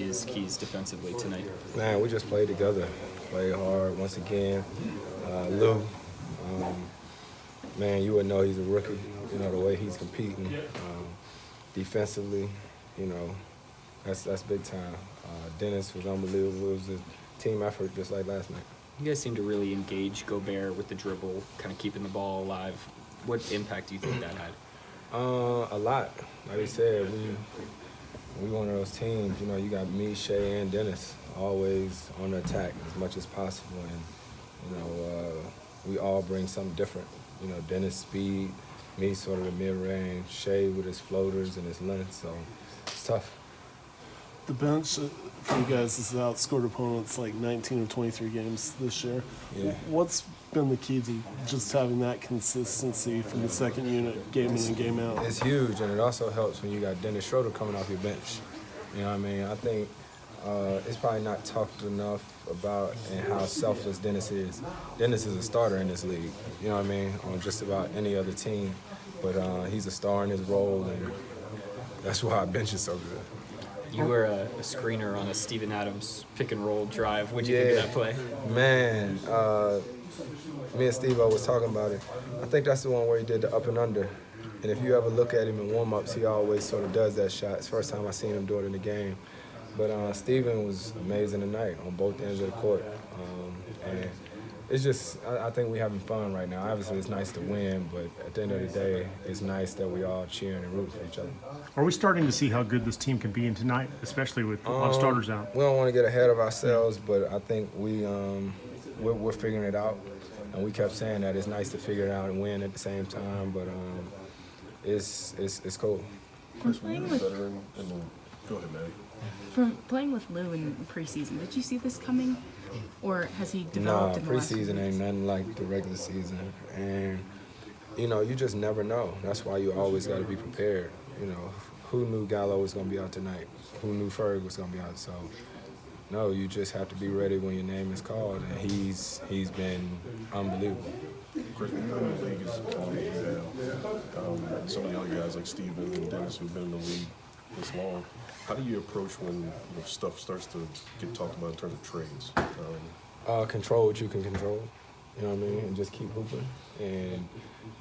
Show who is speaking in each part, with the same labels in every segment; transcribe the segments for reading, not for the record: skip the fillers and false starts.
Speaker 1: see his keys defensively tonight?
Speaker 2: Man, we just played together, played hard once again. Lou, man, you would know he's a rookie. You know, the way he's competing defensively, you know, that's big time. Dennis was unbelievable. It was a team effort just like last night.
Speaker 1: You guys seem to really engage Gobert with the dribble, kind of keeping the ball alive. What impact do you think that had?
Speaker 2: A lot. Like I said, we one of those teams, you know, you got me, Shea, and Dennis always on the attack as much as possible. And, you know, we all bring something different. You know, Dennis speed, me sort of the mid-range, Shea with his floaters and his length, so it's tough.
Speaker 3: The bench for you guys has outscored opponents like 19 of 23 games this year.
Speaker 2: Yeah.
Speaker 3: What's been the key to just having that consistency from the second unit, game in and game out?
Speaker 2: It's huge, and it also helps when you got Dennis Schroeder coming off your bench. You know what I mean? I think it's probably not talked enough about and how selfless Dennis is. Dennis is a starter in this league, you know what I mean, on just about any other team. But he's a star in his role, and that's why our bench is so good.
Speaker 1: You were a screener on a Steven Adams pick-and-roll drive. What did you think of that play?
Speaker 2: Man, me and Steve-O was talking about it. I think that's the one where he did the up and under. And if you ever look at him in warm-ups, he always sort of does that shot. It's the first time I seen him do it in the game. But Steven was amazing tonight on both ends of the court. And it's just, I think we're having fun right now. Obviously, it's nice to win, but at the end of the day, it's nice that we all cheering and rooting for each other.
Speaker 4: Are we starting to see how good this team can be in tonight, especially with a lot of starters out?
Speaker 2: We don't want to get ahead of ourselves, but I think we're figuring it out. And we kept saying that it's nice to figure it out and win at the same time, but it's cool.
Speaker 5: From playing with,
Speaker 6: Go ahead, Maddie.
Speaker 5: from playing with Lou in preseason, did you see this coming, or has he developed in the last few
Speaker 2: preseason ain't
Speaker 5: weeks?
Speaker 2: nothing like the regular season, and you know you just never know. That's why you always got to be prepared. You know, who knew Gallo was gonna be out tonight? Who knew Ferg was gonna be out? So, no, you just have to be ready when your name is called, and he's been unbelievable.
Speaker 6: Chris, when you're in the league as long as you have, some of the other guys like Steven and Dennis who've been in the league this long, how do you approach when stuff starts to get talked about in terms of trades?
Speaker 2: Control what you can control, you know what I mean, and just keep hooping, and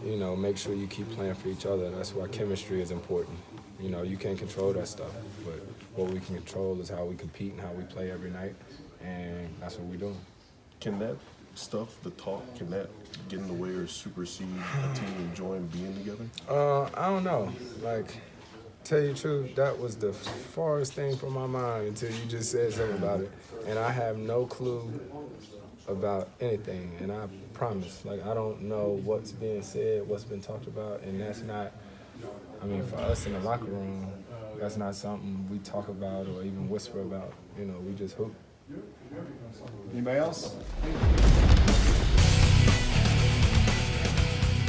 Speaker 2: you know, make sure you keep playing for each other. That's why chemistry is important. You know, you can't control that stuff, but what we can control is how we compete and how we play every night, and that's what we're doing.
Speaker 6: Can that stuff, the talk, can that get in the way or supersede a team enjoying being together?
Speaker 2: I don't know. Like, tell you the truth, that was the farthest thing from my mind until you just said something about it. And I have no clue about anything, and I promise, like, I don't know what's being said, what's been talked about, and that's not, I mean, for us in the locker room, that's not something we talk about or even whisper about. You know, we just hoop.
Speaker 7: Anybody else?